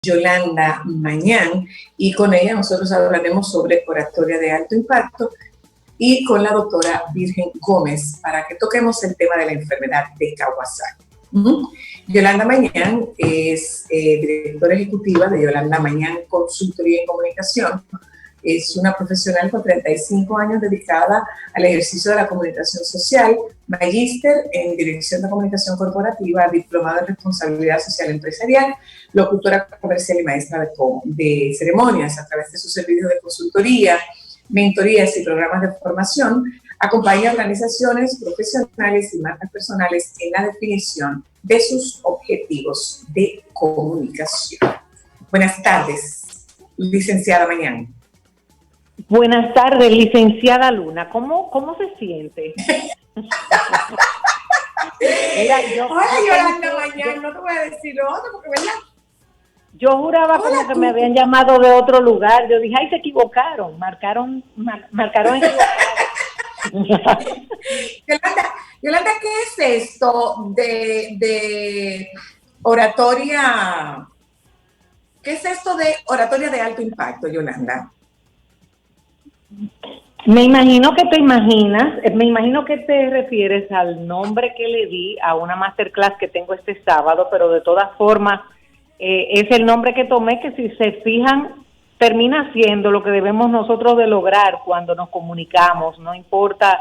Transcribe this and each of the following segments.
Yolanda Mañán, y con ella nosotros hablaremos sobre oratoria de alto impacto y con la doctora Virgen Gómez para que toquemos el tema de la enfermedad de Kawasaki. Yolanda Mañán es directora ejecutiva de Yolanda Mañán Consultoría en Comunicación. Es una profesional con 35 años dedicada al ejercicio de la comunicación social, magíster en Dirección de Comunicación Corporativa, diplomada en Responsabilidad Social Empresarial, locutora comercial y maestra de ceremonias. A través de sus servicios de consultoría, mentorías y programas de formación, acompaña a organizaciones profesionales y marcas personales en la definición de sus objetivos de comunicación. Buenas tardes, licenciada Mañán. Buenas tardes, licenciada Luna. ¿Cómo se siente? Mira, Yolanda Mañán, no te voy a decir lo otro, porque ¿verdad? Yo juraba como que me habían llamado de otro lugar. Yo dije, ay, se equivocaron, marcaron equivocado. Yolanda, ¿qué es esto de oratoria? ¿Qué es esto de oratoria de alto impacto, Yolanda? Me imagino que te refieres al nombre que le di a una masterclass que tengo este sábado, pero de todas formas es el nombre que tomé, que si se fijan termina siendo lo que debemos nosotros de lograr cuando nos comunicamos, no importa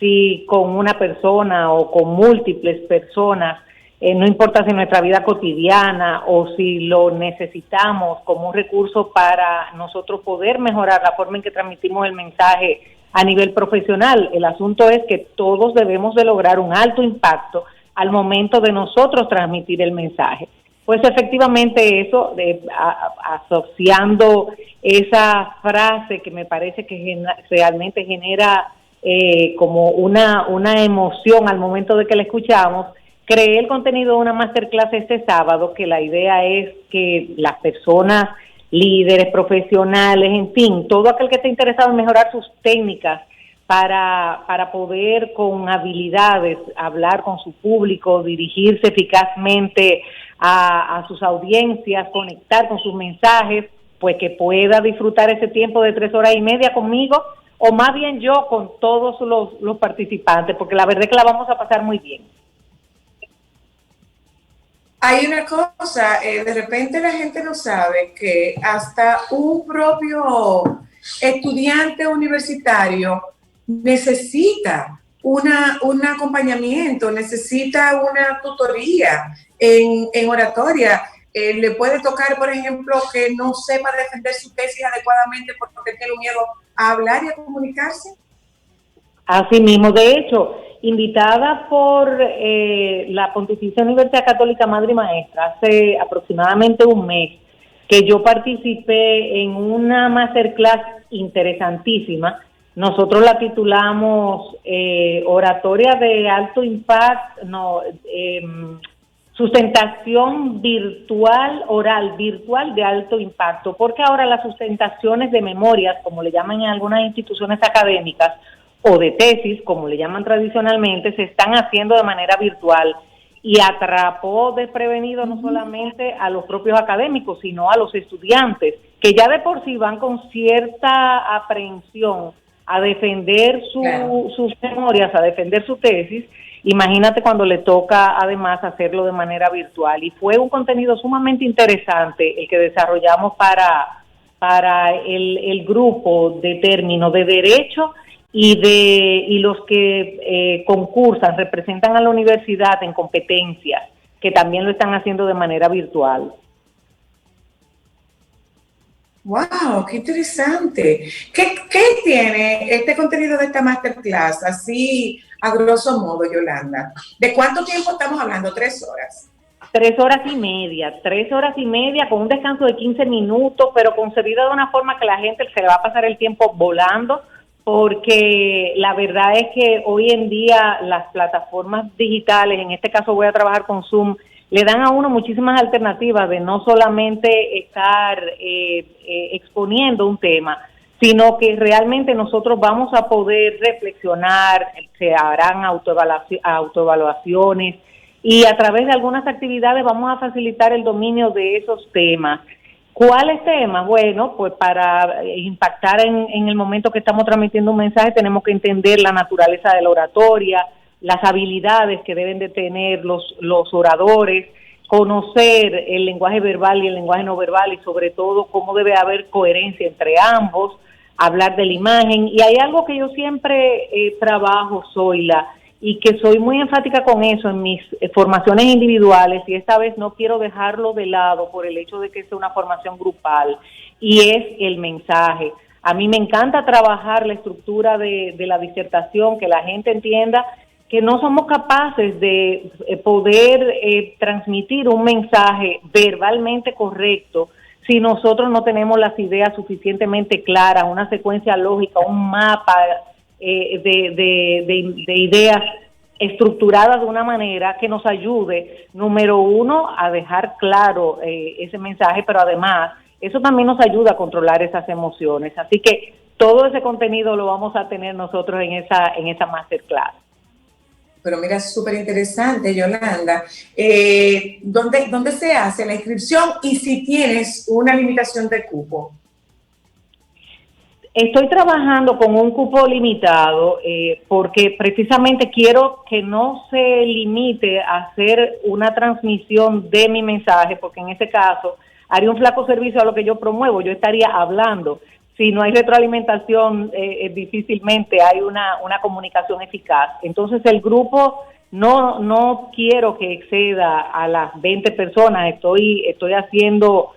si con una persona o con múltiples personas, no importa si en nuestra vida cotidiana o si lo necesitamos como un recurso para nosotros poder mejorar la forma en que transmitimos el mensaje a nivel profesional. El asunto es que todos debemos de lograr un alto impacto al momento de nosotros transmitir el mensaje. Pues efectivamente eso, asociando esa frase que me parece que realmente genera como una emoción al momento de que la escuchamos, creé el contenido de una masterclass este sábado, que la idea es que las personas, líderes, profesionales, en fin, todo aquel que esté interesado en mejorar sus técnicas para poder con habilidades hablar con su público, dirigirse eficazmente a sus audiencias, conectar con sus mensajes, pues que pueda disfrutar ese tiempo de 3 horas y media conmigo, o más bien yo con todos los participantes, porque la verdad es que la vamos a pasar muy bien. Hay una cosa, de repente la gente no sabe que hasta un propio estudiante universitario necesita un acompañamiento, necesita una tutoría en oratoria. Le puede tocar, por ejemplo, que no sepa defender su tesis adecuadamente porque tiene miedo a hablar y a comunicarse. Así mismo, de hecho, invitada por la Pontificia Universidad Católica Madre y Maestra hace aproximadamente un mes, que yo participé en una masterclass interesantísima. Nosotros la titulamos Oratoria de Alto Impacto, sustentación virtual, oral, virtual de alto impacto, porque ahora las sustentaciones de memorias, como le llaman en algunas instituciones académicas, o de tesis, como le llaman tradicionalmente, se están haciendo de manera virtual y atrapó desprevenido no solamente a los propios académicos, sino a los estudiantes, que ya de por sí van con cierta aprehensión a defender sus memorias, a defender su tesis. Imagínate cuando le toca además hacerlo de manera virtual, y fue un contenido sumamente interesante el que desarrollamos para el grupo de término de derecho y los que concursan, representan a la universidad en competencias, que también lo están haciendo de manera virtual. ¡Wow! ¡Qué interesante! ¿Qué tiene este contenido de esta masterclass, así a grosso modo, Yolanda? ¿De cuánto tiempo estamos hablando? 3 horas. 3 horas y media, con un descanso de 15 minutos, pero concebida de una forma que la gente se le va a pasar el tiempo volando, porque la verdad es que hoy en día las plataformas digitales, en este caso voy a trabajar con Zoom, le dan a uno muchísimas alternativas de no solamente estar exponiendo un tema, sino que realmente nosotros vamos a poder reflexionar, se harán autoevaluaciones, y a través de algunas actividades vamos a facilitar el dominio de esos temas. ¿Cuáles temas? Bueno, pues para impactar en el momento que estamos transmitiendo un mensaje tenemos que entender la naturaleza de la oratoria, las habilidades que deben de tener los oradores, conocer el lenguaje verbal y el lenguaje no verbal y sobre todo cómo debe haber coherencia entre ambos, hablar de la imagen. Y hay algo que yo siempre trabajo, Zoila, y que soy muy enfática con eso en mis formaciones individuales, y esta vez no quiero dejarlo de lado por el hecho de que sea una formación grupal, y es el mensaje. A mí me encanta trabajar la estructura de la disertación, que la gente entienda que no somos capaces de poder transmitir un mensaje verbalmente correcto si nosotros no tenemos las ideas suficientemente claras, una secuencia lógica, un mapa de ideas estructuradas de una manera que nos ayude, número uno, a dejar claro ese mensaje, pero además eso también nos ayuda a controlar esas emociones. Así que todo ese contenido lo vamos a tener nosotros en esa masterclass. Pero mira, súper interesante, Yolanda. ¿Dónde se hace la inscripción y si tienes una limitación de cupo? Estoy trabajando con un cupo limitado porque precisamente quiero que no se limite a hacer una transmisión de mi mensaje, porque en ese caso haría un flaco servicio a lo que yo promuevo, yo estaría hablando. Si no hay retroalimentación, difícilmente hay una comunicación eficaz. Entonces el grupo no quiero que exceda a las 20 personas, estoy haciendo...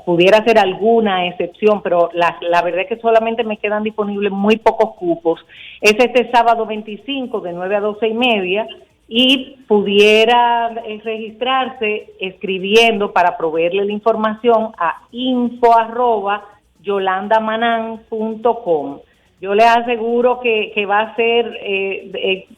pudiera ser alguna excepción, pero la verdad es que solamente me quedan disponibles muy pocos cupos. Es este sábado 25 de 9 a 12:30 y pudiera registrarse escribiendo para proveerle la información a info@yolandamanan.com. Yo les aseguro que va a ser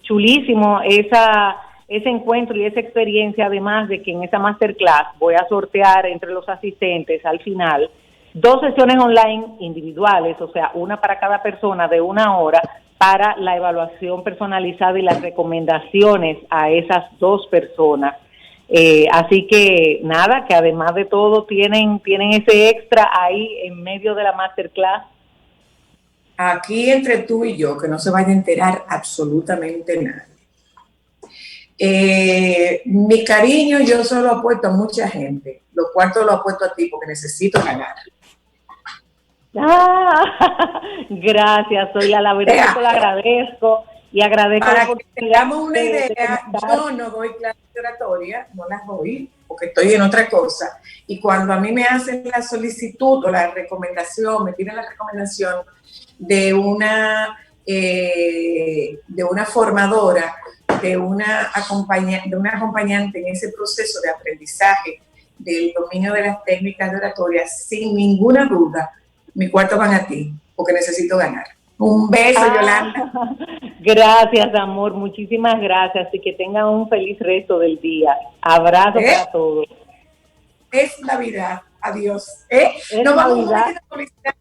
chulísimo ese encuentro y esa experiencia, además de que en esa masterclass voy a sortear entre los asistentes al final 2 sesiones online individuales, o sea, una para cada persona de 1 hora para la evaluación personalizada y las recomendaciones a esas 2 personas. Así que nada, que además de todo tienen ese extra ahí en medio de la masterclass. Aquí entre tú y yo, que no se vaya a enterar absolutamente nada. Mi cariño yo solo apuesto a mucha gente, los cuartos lo apuesto a ti porque necesito ganar. Gracias, Zoila, la verdad que te lo agradezco y agradezco para la oportunidad. Que tengamos una idea, yo no doy clases de oratoria, no las doy porque estoy en otra cosa, y cuando a mí me hacen la solicitud o la recomendación, me piden la recomendación de una formadora, de una acompañante en ese proceso de aprendizaje del dominio de las técnicas de oratoria, sin ninguna duda, mis cuartos van a ti, porque necesito ganar. Un beso, Yolanda. Gracias, amor, muchísimas gracias y que tengan un feliz resto del día. Abrazo para todos. Es Navidad, adiós. Nos vamos a una publicidad.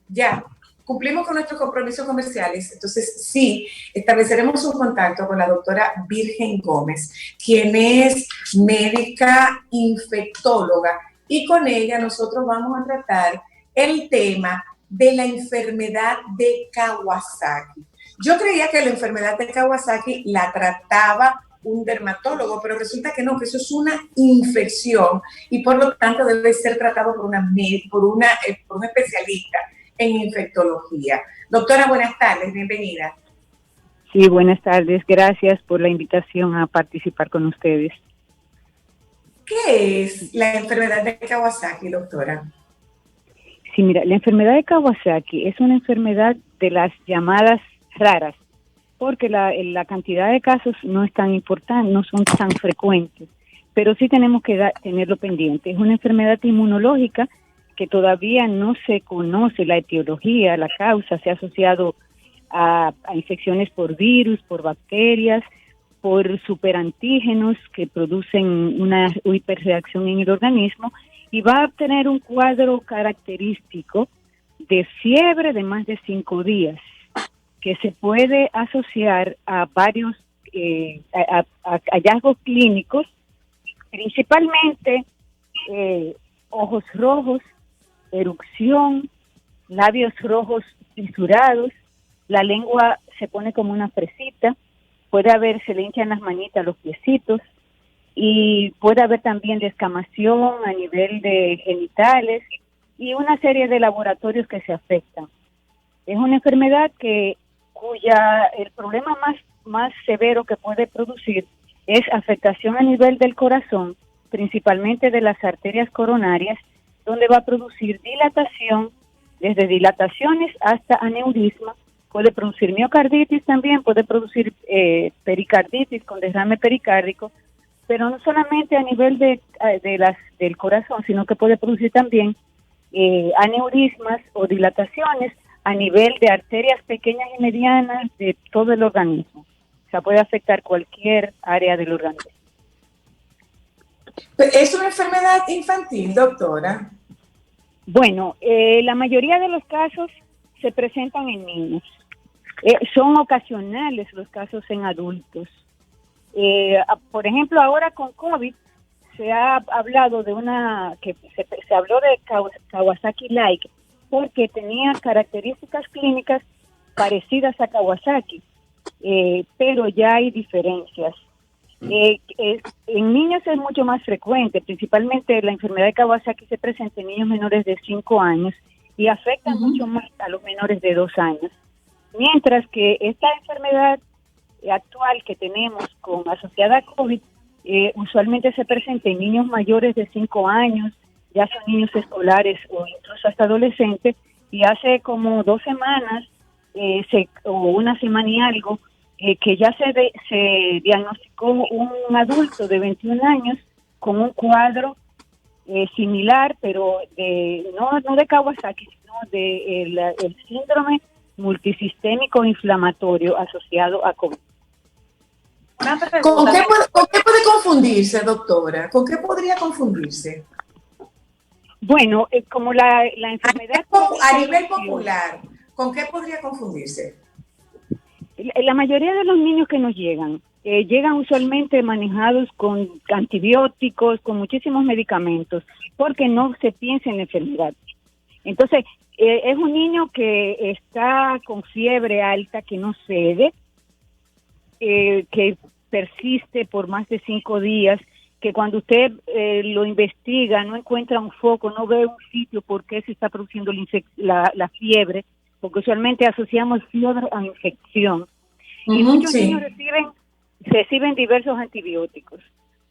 Ya. Cumplimos con nuestros compromisos comerciales, entonces sí, estableceremos un contacto con la doctora Virgen Gómez, quien es médica infectóloga, y con ella nosotros vamos a tratar el tema de la enfermedad de Kawasaki. Yo creía que la enfermedad de Kawasaki la trataba un dermatólogo, pero resulta que no, que eso es una infección y por lo tanto debe ser tratado por un especialista en infectología. Doctora, buenas tardes, bienvenida. Sí, buenas tardes, gracias por la invitación a participar con ustedes. ¿Qué es la enfermedad de Kawasaki, doctora? Sí, mira, la enfermedad de Kawasaki es una enfermedad de las llamadas raras, porque la cantidad de casos no es tan importante, no son tan frecuentes, pero sí tenemos que tenerlo pendiente. Es una enfermedad inmunológica que todavía no se conoce la etiología, la causa, se ha asociado a infecciones por virus, por bacterias, por superantígenos que producen una hiperreacción en el organismo, y va a tener un cuadro característico de fiebre de más de 5 días, que se puede asociar a varios a hallazgos clínicos, principalmente ojos rojos, erupción, labios rojos fisurados, la lengua se pone como una fresita, puede haber, se le hinchan las manitas, los piecitos, y puede haber también descamación a nivel de genitales y una serie de laboratorios que se afectan. Es una enfermedad cuya el problema más severo que puede producir es afectación a nivel del corazón, principalmente de las arterias coronarias, donde va a producir dilatación, desde dilataciones hasta aneurisma, puede producir miocarditis también, puede producir pericarditis con derrame pericárdico, pero no solamente a nivel del corazón, sino que puede producir también aneurismas o dilataciones a nivel de arterias pequeñas y medianas de todo el organismo. O sea, puede afectar cualquier área del organismo. ¿Es una enfermedad infantil, doctora? Bueno, la mayoría de los casos se presentan en niños. Son ocasionales los casos en adultos. Por ejemplo, ahora con COVID se ha hablado de se habló de Kawasaki-like porque tenía características clínicas parecidas a Kawasaki, pero ya hay diferencias. En niños es mucho más frecuente, principalmente la enfermedad de Kawasaki se presenta en niños menores de 5 años y afecta mucho más a los menores de 2 años. Mientras que esta enfermedad actual que tenemos asociada a COVID, usualmente se presenta en niños mayores de 5 años, ya son niños escolares o incluso hasta adolescentes, y hace como 2 semanas o una semana y algo, que ya se diagnosticó un adulto de 21 años con un cuadro similar, pero no de Kawasaki, sino de el síndrome multisistémico inflamatorio asociado a COVID. ¿Con qué puede confundirse, doctora? ¿Con qué podría confundirse? Bueno, como la enfermedad... A nivel popular, ¿con qué podría confundirse? La mayoría de los niños que nos llegan usualmente manejados con antibióticos, con muchísimos medicamentos, porque no se piensa en la enfermedad. Entonces, es un niño que está con fiebre alta, que no cede, que persiste por más de 5 días, que cuando usted lo investiga no encuentra un foco, no ve un sitio por qué se está produciendo la fiebre, porque usualmente asociamos fiebre a infección. Y muchos niños reciben diversos antibióticos.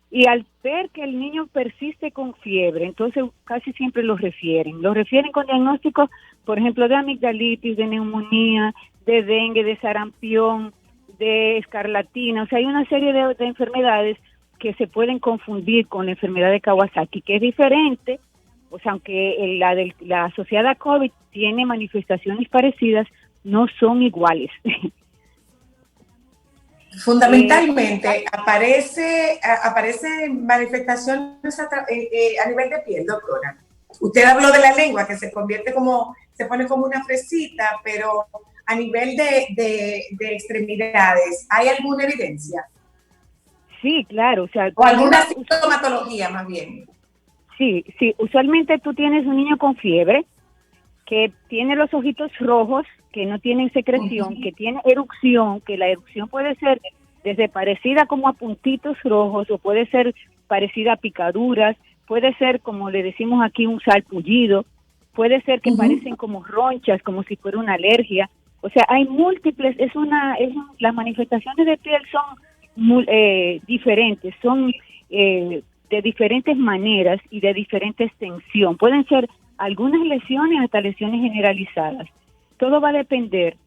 Y al ver que el niño persiste con fiebre, entonces casi siempre lo refieren. Lo refieren con diagnósticos, por ejemplo, de amigdalitis, de neumonía, de dengue, de sarampión, de escarlatina. O sea, hay una serie de enfermedades que se pueden confundir con la enfermedad de Kawasaki, que es diferente. O sea, aunque la asociada a COVID tiene manifestaciones parecidas, no son iguales. Fundamentalmente, aparecen manifestaciones a nivel de piel, doctora. Usted habló de la lengua, que se pone como una fresita, pero a nivel de extremidades, ¿hay alguna evidencia? Sí, claro. O alguna sintomatología, más bien. Sí, usualmente tú tienes un niño con fiebre, que tiene los ojitos rojos, que no tienen secreción, que tiene erupción, que la erupción puede ser desde parecida como a puntitos rojos, o puede ser parecida a picaduras, puede ser, como le decimos aquí, un salpullido, puede ser que parecen como ronchas, como si fuera una alergia. O sea, hay múltiples, las manifestaciones de piel son diferentes, son de diferentes maneras y de diferente extensión. Pueden ser algunas lesiones hasta lesiones generalizadas. Todo va a depender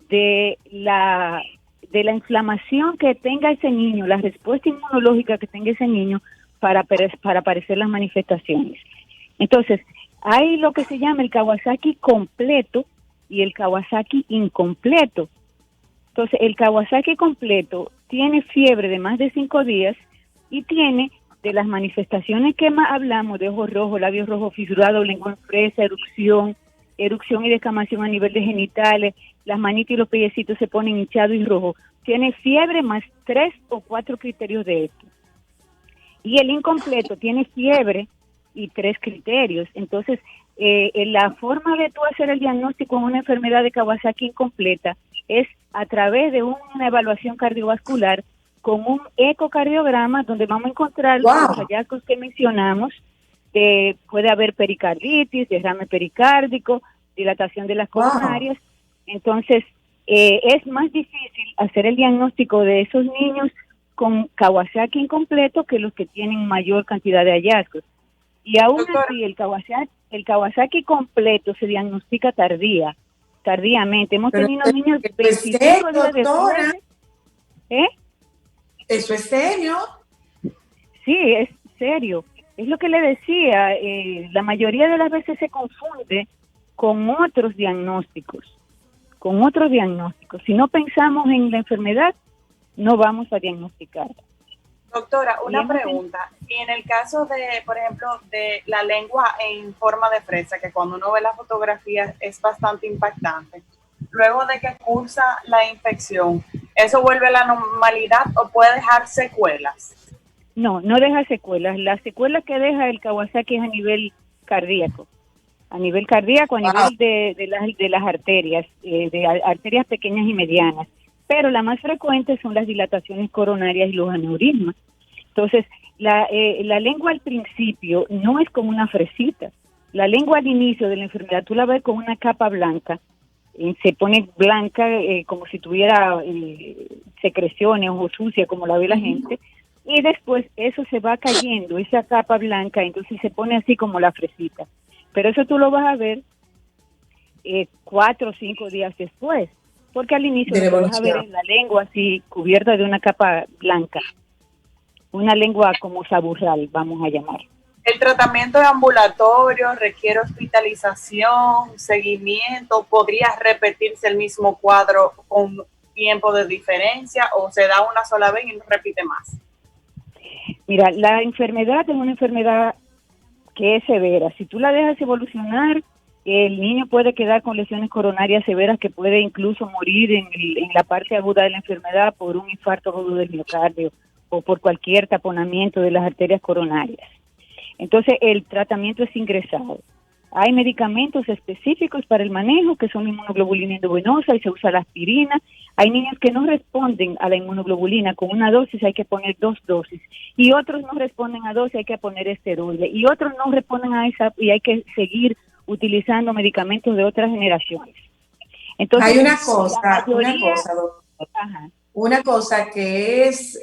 de la inflamación que tenga ese niño, la respuesta inmunológica que tenga ese niño para aparecer las manifestaciones. Entonces, hay lo que se llama el Kawasaki completo y el Kawasaki incompleto. Entonces, el Kawasaki completo tiene fiebre de más de 5 días y tiene de las manifestaciones que más hablamos, de ojos rojos, labios rojos fisurados, lengua en fresa, erupción y descamación a nivel de genitales, las manitas y los pellecitos se ponen hinchados y rojos. Tiene fiebre más 3 o 4 criterios de esto. Y el incompleto tiene fiebre y 3 criterios. Entonces, la forma de tú hacer el diagnóstico en una enfermedad de Kawasaki incompleta es a través de una evaluación cardiovascular con un ecocardiograma donde vamos a encontrar los hallazgos que mencionamos. Puede haber pericarditis, derrame pericárdico, dilatación de las coronarias. Entonces, es más difícil hacer el diagnóstico de esos niños con Kawasaki incompleto que los que tienen mayor cantidad de hallazgos. Y aún así, el Kawasaki completo se diagnostica tardíamente. Hemos tenido niños 25 días después. ¿Eso es serio? Sí, es serio. Es lo que le decía, la mayoría de las veces se confunde con otros diagnósticos. Si no pensamos en la enfermedad, no vamos a diagnosticar. Doctora, una pregunta. Y en el caso de, por ejemplo, de la lengua en forma de fresa, que cuando uno ve las fotografías es bastante impactante, luego de que cursa la infección, ¿eso vuelve a la normalidad o puede dejar secuelas? No deja secuelas. Las secuelas que deja el Kawasaki es a nivel cardíaco. A nivel de las arterias, de arterias pequeñas y medianas. Pero la más frecuente son las dilataciones coronarias y los aneurismas. Entonces, la lengua al principio no es como una fresita. La lengua al inicio de la enfermedad, tú la ves con una capa blanca, se pone blanca como si tuviera secreciones o sucia, como la ve la gente, y después eso se va cayendo, esa capa blanca, entonces se pone así como la fresita. Pero eso tú lo vas a ver 4 o 5 días después, porque al inicio lo vas a ver en la lengua así, cubierta de una capa blanca. Una lengua como saburral, vamos a llamar. ¿El tratamiento es ambulatorio, requiere hospitalización, seguimiento? ¿Podría repetirse el mismo cuadro con tiempo de diferencia o se da una sola vez y no repite más? Mira, la enfermedad es una enfermedad que es severa. Si tú la dejas evolucionar, el niño puede quedar con lesiones coronarias severas que puede incluso morir en la parte aguda de la enfermedad por un infarto agudo del miocardio o por cualquier taponamiento de las arterias coronarias. Entonces, el tratamiento es ingresado. Hay medicamentos específicos para el manejo, que son la inmunoglobulina endovenosa y se usa la aspirina. Hay niños que no responden a la inmunoglobulina con una dosis, hay que poner 2 dosis. Y otros no responden a dosis, hay que poner esteroide. Y otros no responden a esa y hay que seguir utilizando medicamentos de otras generaciones. Entonces, hay una cosa, doctor. Una cosa que es,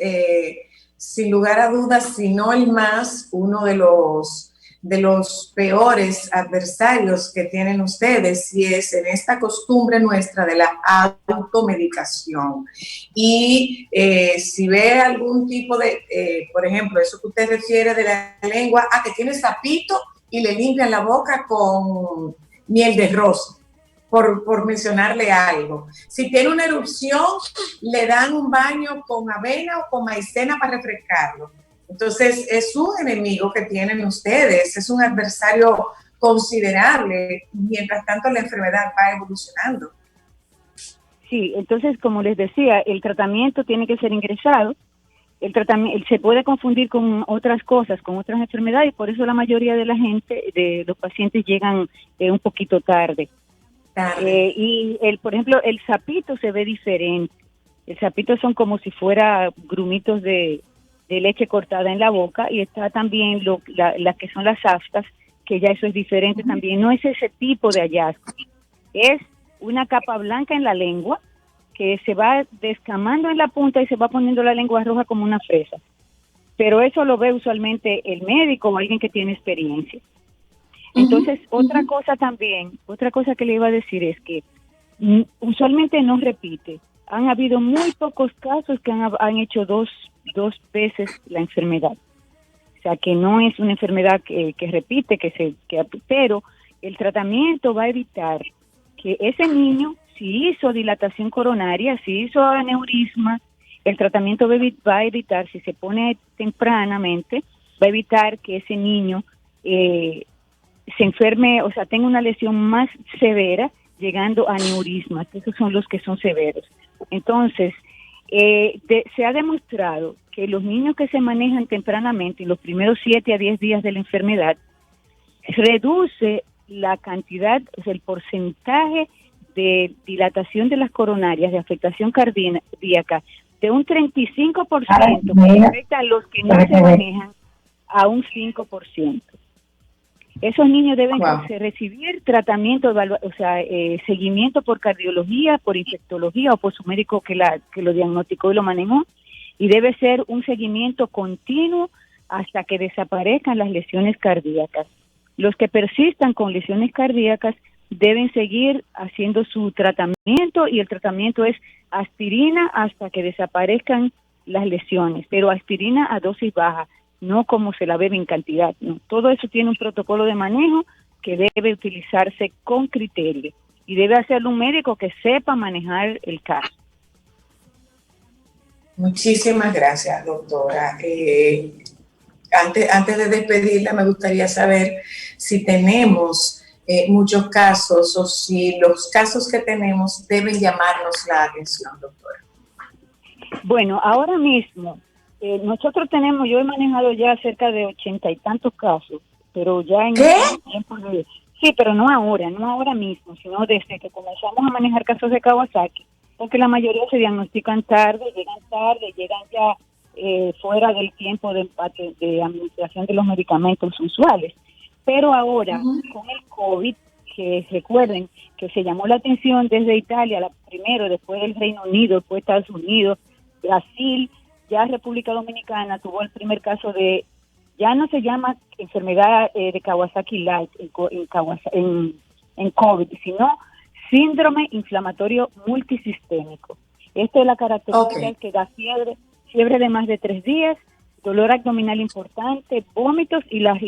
sin lugar a dudas, si no el más, uno de los peores adversarios que tienen ustedes, y es en esta costumbre nuestra de la automedicación. Y si ve algún tipo de, por ejemplo, eso que usted refiere de la lengua, que tiene sapito y le limpian la boca con miel de rosa, por mencionarle algo. Si tiene una erupción, le dan un baño con avena o con maicena para refrescarlo. Entonces, es un enemigo que tienen ustedes, es un adversario considerable, mientras tanto la enfermedad va evolucionando. Sí, entonces, como les decía, el tratamiento tiene que ser ingresado. El tratamiento se puede confundir con otras cosas, con otras enfermedades, por eso la mayoría de la gente, de los pacientes, llegan un poquito tarde. Por ejemplo, el sapito se ve diferente. El sapito son como si fuera grumitos de leche cortada en la boca, y está también las que son las aftas, que ya eso es diferente también. No es ese tipo de hallazgo. Es una capa blanca en la lengua que se va descamando en la punta y se va poniendo la lengua roja como una fresa. Pero eso lo ve usualmente el médico o alguien que tiene experiencia. Entonces, otra cosa que le iba a decir es que usualmente no repite. Han habido muy pocos casos que han hecho dos veces la enfermedad. O sea, que no es una enfermedad que repite, pero el tratamiento va a evitar que ese niño, si hizo dilatación coronaria, si hizo aneurisma, el tratamiento va a evitar, si se pone tempranamente, va a evitar que ese niño se enferme, o sea, tenga una lesión más severa, llegando a aneurismas. Esos son los que son severos. Entonces, se ha demostrado que los niños que se manejan tempranamente, en los primeros 7 a 10 días de la enfermedad, reduce la cantidad, o sea, el porcentaje de dilatación de las coronarias, de afectación cardíaca, de un 35% que afecta a los que no se manejan a un 5%. Esos niños deben recibir tratamiento, seguimiento por cardiología, por infectología o por su médico que lo diagnosticó y lo manejó, y debe ser un seguimiento continuo hasta que desaparezcan las lesiones cardíacas. Los que persistan con lesiones cardíacas deben seguir haciendo su tratamiento, y el tratamiento es aspirina hasta que desaparezcan las lesiones, pero aspirina a dosis baja, no como se la bebe en cantidad, ¿no? Todo eso tiene un protocolo de manejo que debe utilizarse con criterio y debe hacerlo un médico que sepa manejar el caso. Muchísimas gracias, doctora. Antes de despedirla, me gustaría saber si tenemos muchos casos o si los casos que tenemos deben llamarnos la atención, doctora. Bueno, ahora mismo nosotros tenemos, yo he manejado ya cerca de 80 y tantos casos, pero ya en tiempo de... Sí, pero no ahora mismo, sino desde que comenzamos a manejar casos de Kawasaki, porque la mayoría se diagnostican tarde, llegan ya fuera del tiempo de administración de los medicamentos usuales. Pero ahora, con el COVID, que recuerden que se llamó la atención desde Italia, primero, después del Reino Unido, después Estados Unidos, Brasil, ya República Dominicana tuvo el primer caso de, ya no se llama enfermedad de Kawasaki Light en COVID, sino síndrome inflamatorio multisistémico. Esta es la característica que da fiebre de más de 3 días, dolor abdominal importante, vómitos y las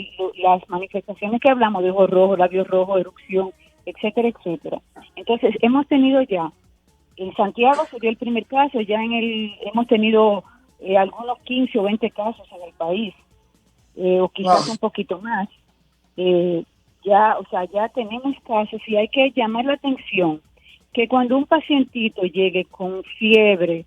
manifestaciones que hablamos de ojos rojos, labios rojos, erupción, etcétera, etcétera. Entonces, hemos tenido ya, en Santiago se dio el primer caso, ya hemos tenido algunos 15 o 20 casos en el país, o quizás un poquito más. Ya tenemos casos y hay que llamar la atención que cuando un pacientito llegue con fiebre,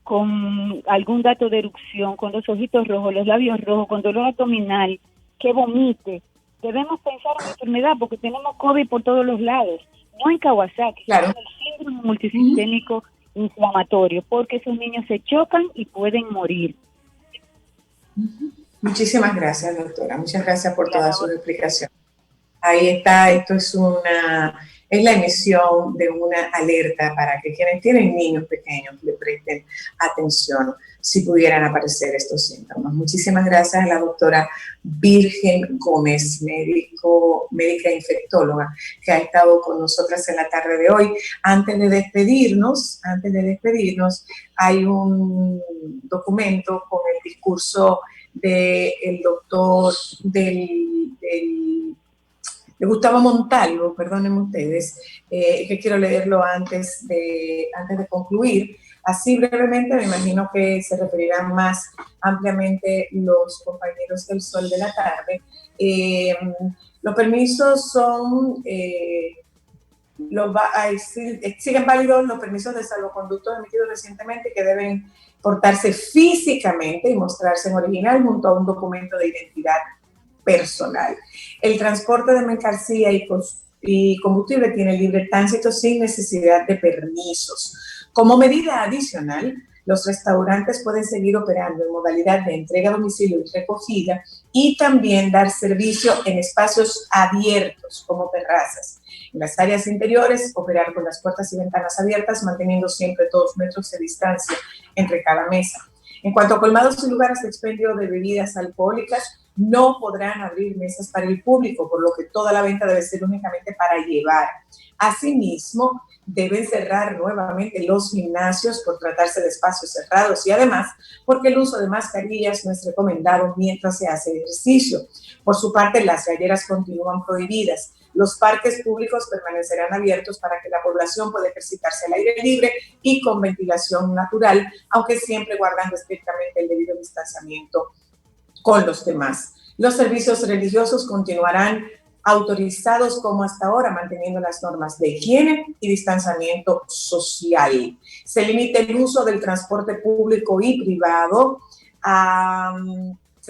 con algún dato de erupción, con los ojitos rojos, los labios rojos, con dolor abdominal, que vomite, debemos pensar en la enfermedad porque tenemos COVID por todos los lados, no en Kawasaki, sino en el síndrome multisistémico inflamatorio, porque esos niños se chocan y pueden morir. Muchísimas gracias, doctora. Muchas gracias por toda su explicación. Ahí está, esto es la emisión de una alerta para que quienes tienen niños pequeños le presten atención si pudieran aparecer estos síntomas. Muchísimas gracias a la doctora Virgen Gómez, médica infectóloga, que ha estado con nosotras en la tarde de hoy. Antes de despedirnos, hay un documento con el discurso del doctor de Gustavo Montalvo, perdónenme ustedes, que quiero leerlo antes de concluir. Así brevemente, me imagino que se referirán más ampliamente los compañeros del Sol de la Tarde. Los permisos son, siguen válidos los permisos de salvoconducto emitidos recientemente, que deben portarse físicamente y mostrarse en original junto a un documento de identidad personal. El transporte de mercancía y combustible tiene libre tránsito sin necesidad de permisos. Como medida adicional, los restaurantes pueden seguir operando en modalidad de entrega a domicilio y recogida, y también dar servicio en espacios abiertos como terrazas. En las áreas interiores, operar con las puertas y ventanas abiertas, manteniendo siempre 2 metros de distancia entre cada mesa. En cuanto a colmados y lugares de expendio de bebidas alcohólicas, no podrán abrir mesas para el público, por lo que toda la venta debe ser únicamente para llevar. Asimismo, deben cerrar nuevamente los gimnasios por tratarse de espacios cerrados y además porque el uso de mascarillas no es recomendado mientras se hace ejercicio. Por su parte, las galleras continúan prohibidas. Los parques públicos permanecerán abiertos para que la población pueda ejercitarse al aire libre y con ventilación natural, aunque siempre guardando estrictamente el debido distanciamiento con los demás. Los servicios religiosos continuarán autorizados como hasta ahora, manteniendo las normas de higiene y distanciamiento social. Se limita el uso del transporte público y privado.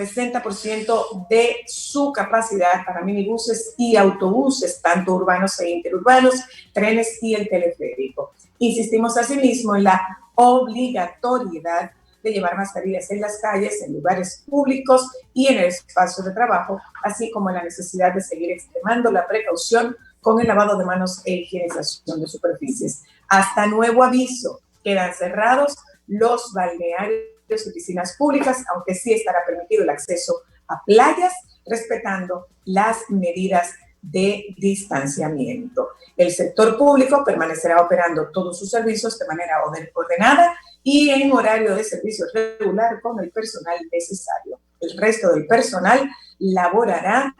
60% de su capacidad para minibuses y autobuses, tanto urbanos e interurbanos, trenes y el teleférico. Insistimos asimismo en la obligatoriedad de llevar mascarillas en las calles, en lugares públicos y en el espacio de trabajo, así como en la necesidad de seguir extremando la precaución con el lavado de manos e higienización de superficies. Hasta nuevo aviso, quedan cerrados los balnearios y piscinas públicas, aunque sí estará permitido el acceso a playas, respetando las medidas de distanciamiento. El sector público permanecerá operando todos sus servicios de manera ordenada y en horario de servicio regular con el personal necesario. El resto del personal laborará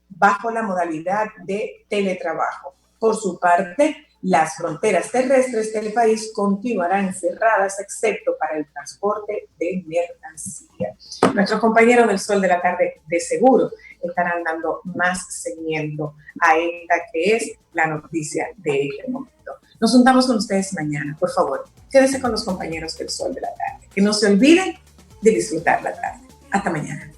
bajo la modalidad de teletrabajo. Por su parte, las fronteras terrestres del país continuarán cerradas, excepto para el transporte de mercancía. Nuestros compañeros del Sol de la Tarde de seguro estarán dando más seguimiento a esta que es la noticia de este momento. Nos juntamos con ustedes mañana. Por favor, quédense con los compañeros del Sol de la Tarde. Que no se olviden de disfrutar la tarde. Hasta mañana.